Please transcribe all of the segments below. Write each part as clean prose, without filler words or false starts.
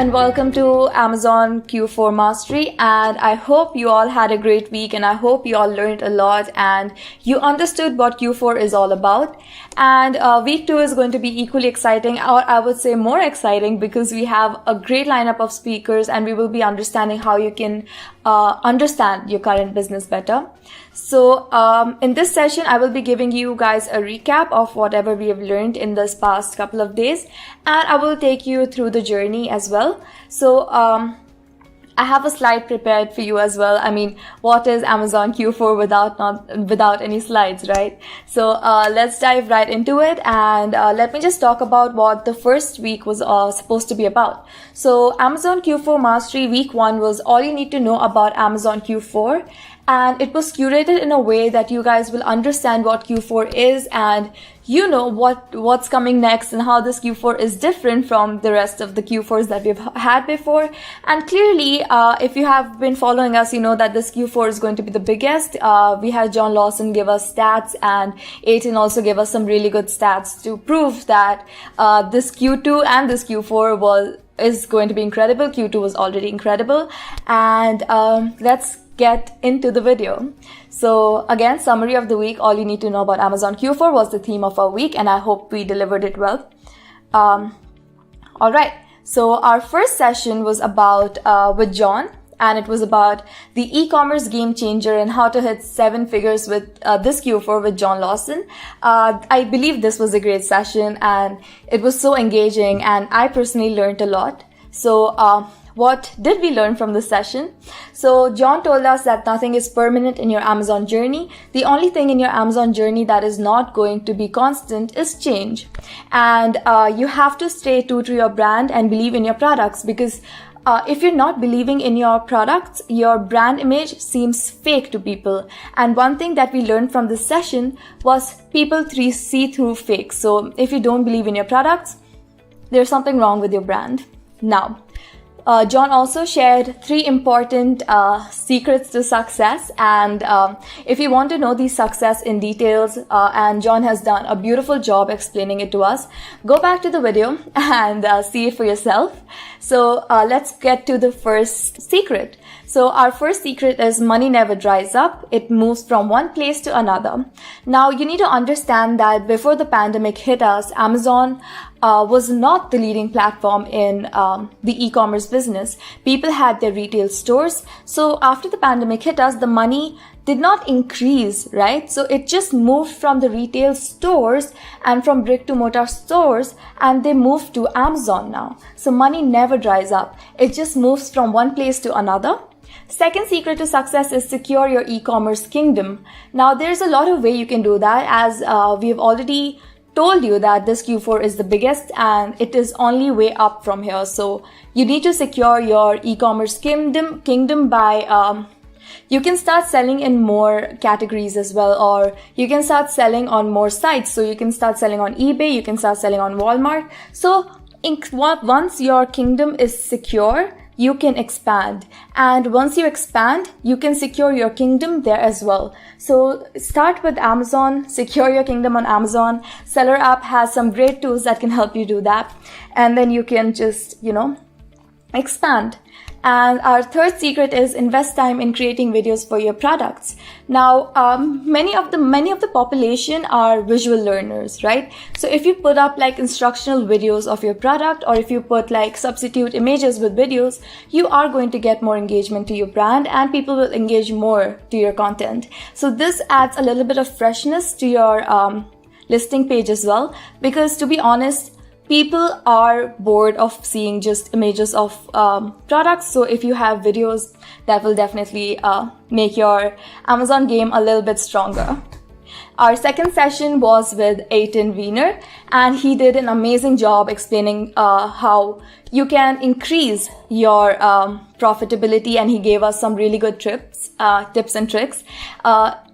and welcome to Amazon Q4 Mastery, and I hope you all had a great week and I hope you all learned a lot and you understood what Q4 is all about. And week 2 is going to be equally exciting, or I would say more exciting, because we have a great lineup of speakers and we will be understanding how you can understand your current business better. So in this session, I will be giving you guys a recap of whatever we have learned in this past couple of days, and I will take you through the journey as well. So I have a slide prepared for you as well. I mean, what is Amazon Q4 without any slides, right? So let's dive right into it, and let me just talk about what the first week was supposed to be about. So Amazon Q4 Mastery Week 1 was all you need to know about Amazon Q4. And it was curated in a way that you guys will understand what Q4 is, and you know what's coming next and how this Q4 is different from the rest of the Q4s that we've had before. And clearly, if you have been following us, you know that this Q4 is going to be the biggest. We had John Lawson give us stats, and Eytan also gave us some really good stats to prove that this Q2 and this Q4 is going to be incredible. Q2 was already incredible, and let's get into the video. So again, summary of the week. All you need to know about Amazon Q4 was the theme of our week, and I hope we delivered it well. All right. So our first session was about with John, and it was about the e-commerce game changer and how to hit 7 figures with this Q4 with John Lawson. I believe this was a great session, and it was so engaging, and I personally learned a lot. So what did we learn from this session? So John told us that nothing is permanent in your Amazon journey. The only thing in your Amazon journey that is not going to be constant is change. And you have to stay true to your brand and believe in your products, because if you're not believing in your products, your brand image seems fake to people. And one thing that we learned from this session was people see through fake. So if you don't believe in your products, there's something wrong with your brand. Now, John also shared 3 important secrets to success, and if you want to know these success in details, and John has done a beautiful job explaining it to us, go back to the video and see it for yourself. So let's get to the first secret. So our first secret is money never dries up. It moves from one place to another. Now you need to understand that before the pandemic hit us, Amazon was not the leading platform in the e-commerce business. People had their retail stores. So after the pandemic hit us, the money did not increase, right? So it just moved from the retail stores and from brick to mortar stores, and they moved to Amazon now. So money never dries up. It just moves from one place to another. Second secret to success is secure your e-commerce kingdom. Now there's a lot of way you can do that, as we have already told you that this Q4 is the biggest and it is only way up from here. So you need to secure your e-commerce kingdom by you can start selling in more categories as well, or you can start selling on more sites. So you can start selling on eBay, you can start selling on Walmart. So once your kingdom is secure, you can expand, and once you expand, you can secure your kingdom there as well. So start with Amazon, secure your kingdom on Amazon. SellerApp has some great tools that can help you do that, and then you can just, expand. And our third secret is invest time in creating videos for your products. Now, many of the population are visual learners, right? So if you put up like instructional videos of your product, or if you put like substitute images with videos, you are going to get more engagement to your brand, and people will engage more to your content. So this adds a little bit of freshness to your listing page as well, because to be honest, people are bored of seeing just images of products. So if you have videos, that will definitely make your Amazon game a little bit stronger. Our second session was with Eytan Wiener, and he did an amazing job explaining how you can increase your profitability, and he gave us some really good tips and tricks.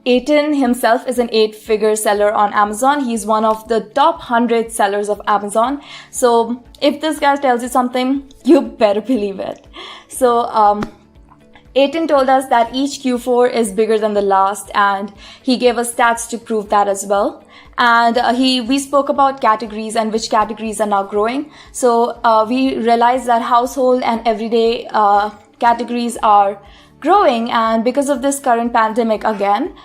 Eytan himself is an 8-figure seller on Amazon. He's one of the top 100 sellers of Amazon. So if this guy tells you something, you better believe it. So Eytan told us that each Q4 is bigger than the last, and he gave us stats to prove that as well. And we spoke about categories and which categories are now growing. So we realized that household and everyday categories are growing, and because of this current pandemic again,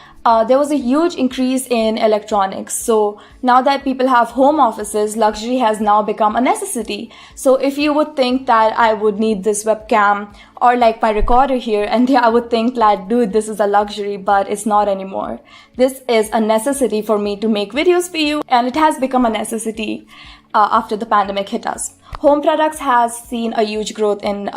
there was a huge increase in electronics. So now that people have home offices, luxury has now become a necessity. So if you would think that I would need this webcam or like my recorder here, and I would think that, dude, this is a luxury, but it's not anymore. This is a necessity for me to make videos for you, and it has become a necessity after the pandemic hit us. Home products has seen a huge growth in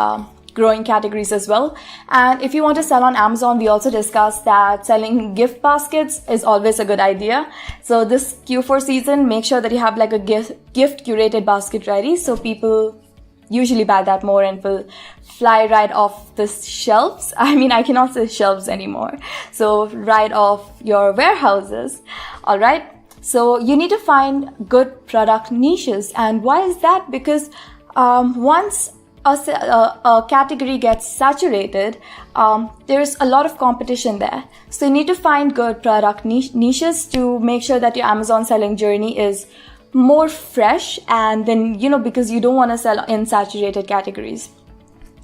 growing categories as well. And if you want to sell on Amazon, we also discussed that selling gift baskets is always a good idea. So this Q4 season, make sure that you have like a gift curated basket ready, so people usually buy that more and will fly right off the shelves. I mean, I cannot say shelves anymore. So right off your warehouses. All right. So you need to find good product niches. And why is that? Because once a category gets saturated, there's a lot of competition there. So you need to find good product niches to make sure that your Amazon selling journey is more fresh, and then, because you don't want to sell in saturated categories.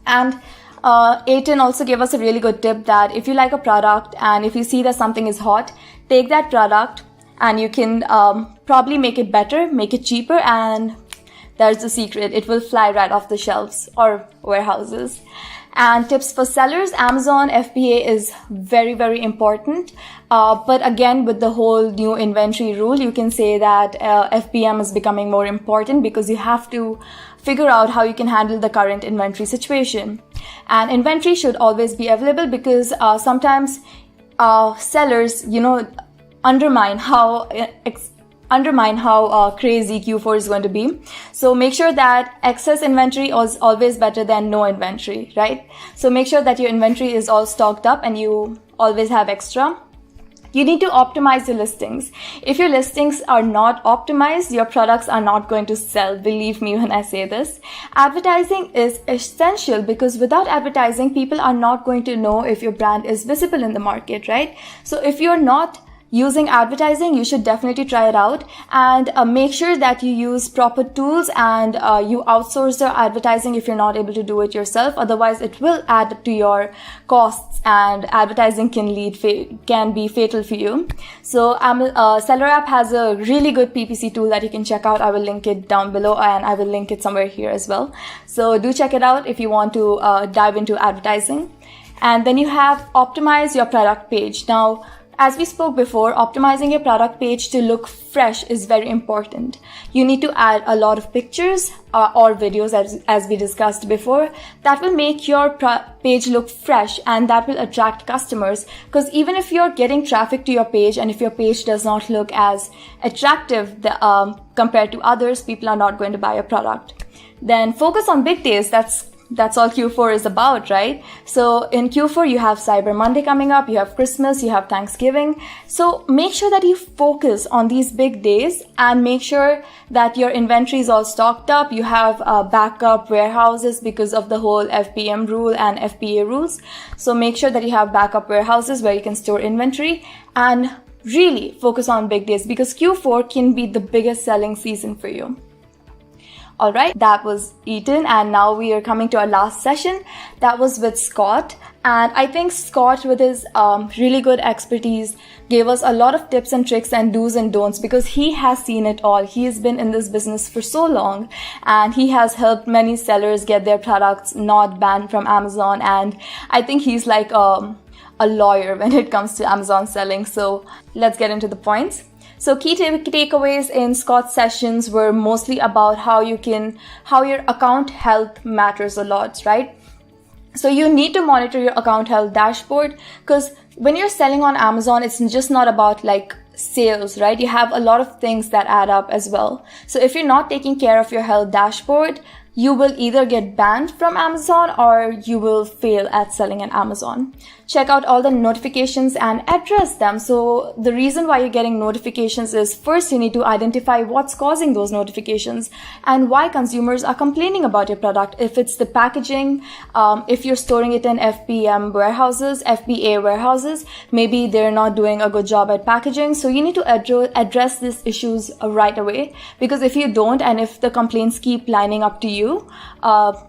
And Eytan also gave us a really good tip that if you like a product and if you see that something is hot, take that product and you can probably make it better, make it cheaper, and there's the secret. It will fly right off the shelves or warehouses. And tips for sellers, Amazon FBA is very, very important. But again, with the whole new inventory rule, you can say that FBM is becoming more important because you have to figure out how you can handle the current inventory situation. And inventory should always be available because sometimes sellers, undermine how crazy Q4 is going to be. So make sure that excess inventory is always better than no inventory, right? So make sure that your inventory is all stocked up and you always have extra. You need to optimize your listings. If your listings are not optimized, your products are not going to sell. Believe me when I say this. Advertising is essential because without advertising, people are not going to know if your brand is visible in the market, right? So if you're not using advertising, you should definitely try it out, and make sure that you use proper tools and you outsource your advertising if you're not able to do it yourself. Otherwise, it will add to your costs, and advertising can be fatal for you. So SellerApp has a really good PPC tool that you can check out. I will link it down below, and I will link it somewhere here as well. So do check it out if you want to dive into advertising. And then you have optimize your product page. Now, as we spoke before, optimizing your product page to look fresh is very important. You need to add a lot of pictures or videos as we discussed before. That will make your page look fresh, and that will attract customers, because even if you're getting traffic to your page and if your page does not look as attractive compared to others, people are not going to buy your product. Then focus on big days. That's all Q4 is about, right? So in Q4, you have Cyber Monday coming up, you have Christmas, you have Thanksgiving. So make sure that you focus on these big days and make sure that your inventory is all stocked up. You have backup warehouses because of the whole FBM rule and FBA rules. So make sure that you have backup warehouses where you can store inventory, and really focus on big days because Q4 can be the biggest selling season for you. All right, that was Eytan, and now we are coming to our last session. That was with Scott, and I think Scott, with his really good expertise, gave us a lot of tips and tricks and do's and don'ts because he has seen it all. He has been in this business for so long, and he has helped many sellers get their products not banned from Amazon, and I think he's like a lawyer when it comes to Amazon selling. So let's get into the points. So key takeaways in Scott's sessions were mostly about how your account health matters a lot, right? So you need to monitor your account health dashboard, because when you're selling on Amazon, it's just not about like sales, right? You have a lot of things that add up as well. So if you're not taking care of your health dashboard, you will either get banned from Amazon or you will fail at selling on Amazon. Check out all the notifications and address them. So the reason why you're getting notifications is, first you need to identify what's causing those notifications and why consumers are complaining about your product. If it's the packaging, if you're storing it in FBA warehouses, maybe they're not doing a good job at packaging. So you need to address these issues right away, because if you don't, and if the complaints keep lining up to you,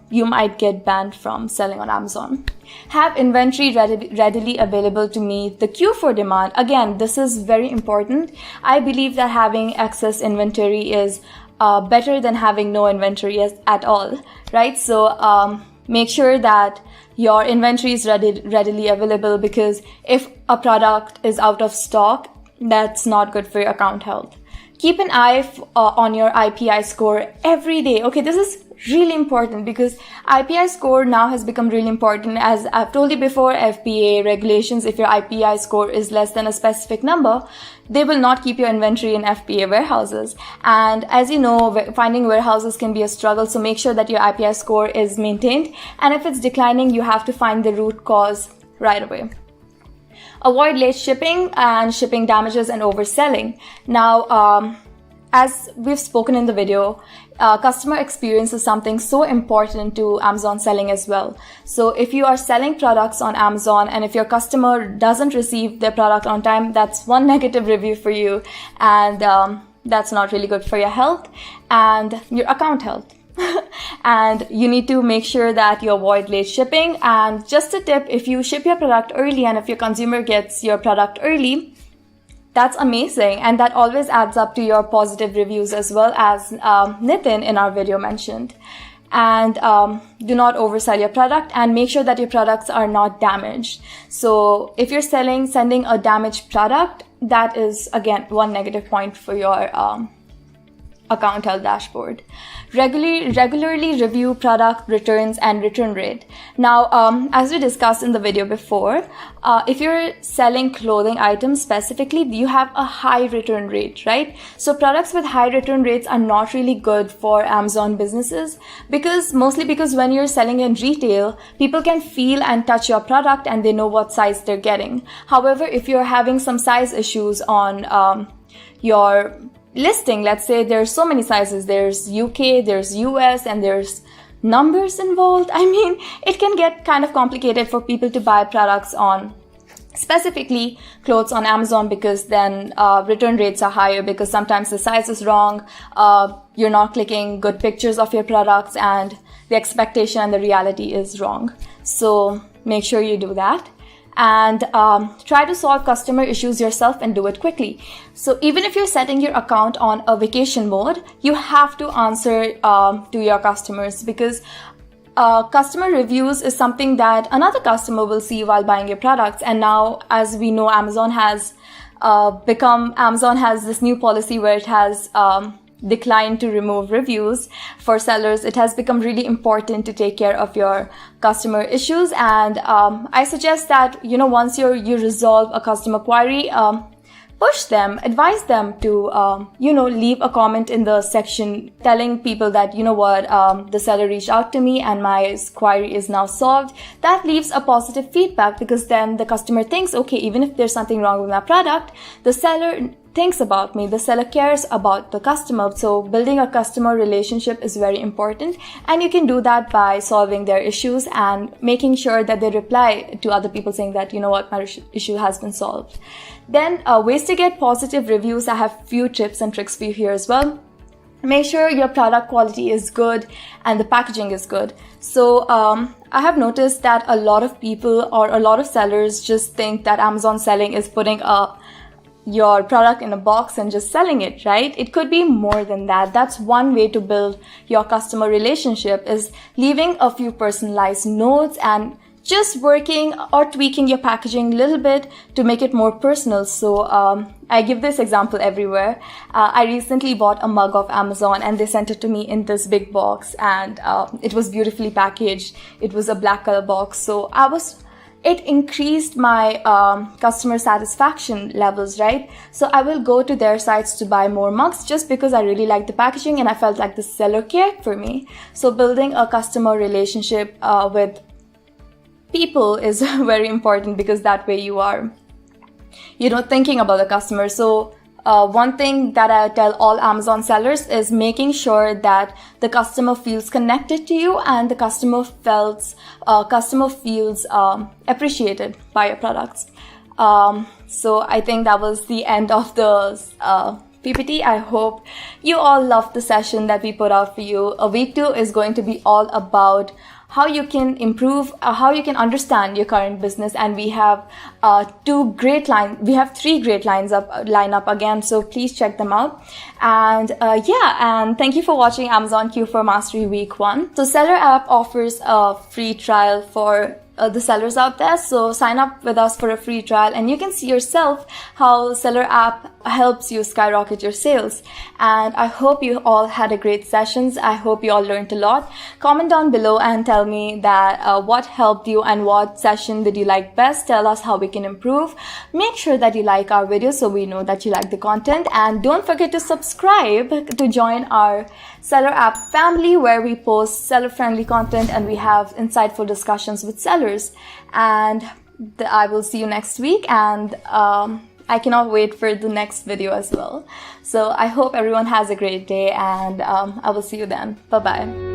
you might get banned from selling on Amazon. Have inventory readily available to meet the Q4 demand. Again, this is very important. I believe that having excess inventory is better than having no inventory at all, right? So make sure that your inventory is readily available, because if a product is out of stock, that's not good for your account health. Keep an eye on your IPI score every day. Okay, this is really important, because IPI score now has become really important. As I've told you before, FBA regulations, if your IPI score is less than a specific number, they will not keep your inventory in FBA warehouses. And as you know, finding warehouses can be a struggle, so make sure that your IPI score is maintained. And if it's declining, you have to find the root cause right away. Avoid late shipping and shipping damages and overselling. Now, as we've spoken in the video, customer experience is something so important to Amazon selling as well. So if you are selling products on Amazon and if your customer doesn't receive their product on time, that's one negative review for you, and that's not really good for your health and your account health. And you need to make sure that you avoid late shipping. And just a tip, if you ship your product early and if your consumer gets your product early, that's amazing, and that always adds up to your positive reviews, as well as Nithin in our video mentioned. And do not oversell your product, and make sure that your products are not damaged. So if you're sending a damaged product, that is again one negative point for your account health dashboard. Regularly review product returns and return rate. Now, as we discussed in the video before, if you're selling clothing items specifically, you have a high return rate, right? So products with high return rates are not really good for Amazon businesses, mostly because when you're selling in retail, people can feel and touch your product and they know what size they're getting. However, if you're having some size issues on your listing, let's say there's so many sizes, there's UK, there's US, and there's numbers involved. I mean, it can get kind of complicated for people to buy products on, specifically clothes on Amazon, because then return rates are higher, because sometimes the size is wrong, you're not clicking good pictures of your products, and the expectation and the reality is wrong. So make sure you do that. And try to solve customer issues yourself and do it quickly. So even if you're setting your account on a vacation mode, you have to answer to your customers, because customer reviews is something that another customer will see while buying your products. And now, as we know, Amazon has this new policy where it has declined to remove reviews for sellers. It has become really important to take care of your customer issues, and I suggest that, once you resolve a customer query, push them, advise them to leave a comment in the section telling people that, the seller reached out to me and my query is now solved. That leaves a positive feedback, because then the customer thinks, okay, even if there's something wrong with my product, the seller thinks about me, the seller cares about the customer. So building a customer relationship is very important, and you can do that by solving their issues and making sure that they reply to other people saying that, my issue has been solved. Then ways to get positive reviews. I have few tips and tricks for you here as well. Make sure your product quality is good and the packaging is good. So I have noticed that a lot of people or a lot of sellers just think that Amazon selling is putting your product in a box and just selling it, right? It could be more than that. That's one way to build your customer relationship, is leaving a few personalized notes and just working or tweaking your packaging a little bit to make it more personal. So I give this example everywhere. I recently bought a mug off Amazon and they sent it to me in this big box, and it was beautifully packaged. It was a black color box. So it increased my customer satisfaction levels, right? So I will go to their sites to buy more mugs just because I really like the packaging and I felt like the seller cared for me. So building a customer relationship with people is very important, because that way you are, thinking about the customer. So one thing that I tell all Amazon sellers is making sure that the customer feels connected to you and the customer feels appreciated by your products. So I think that was the end of the PPT. I hope you all loved the session that we put out for you. Week 2 is going to be all about how you can improve, how you can understand your current business, and we have three great line up again, so please check them out. And and thank you for watching Amazon Q4 Mastery Week 1. So SellerApp offers a free trial for the sellers out there, so sign up with us for a free trial and you can see yourself how SellerApp helps you skyrocket your sales. And I hope you all had a great sessions. I hope you all learned a lot. Comment down below and tell me that what helped you and what session did you like best. Tell us how we can improve. Make sure that you like our videos so we know that you like the content, and don't forget to subscribe to join our SellerApp family, where we post seller-friendly content and we have insightful discussions with sellers. And I will see you next week, and I cannot wait for the next video as well. So I hope everyone has a great day, and I will see you then. Bye-bye.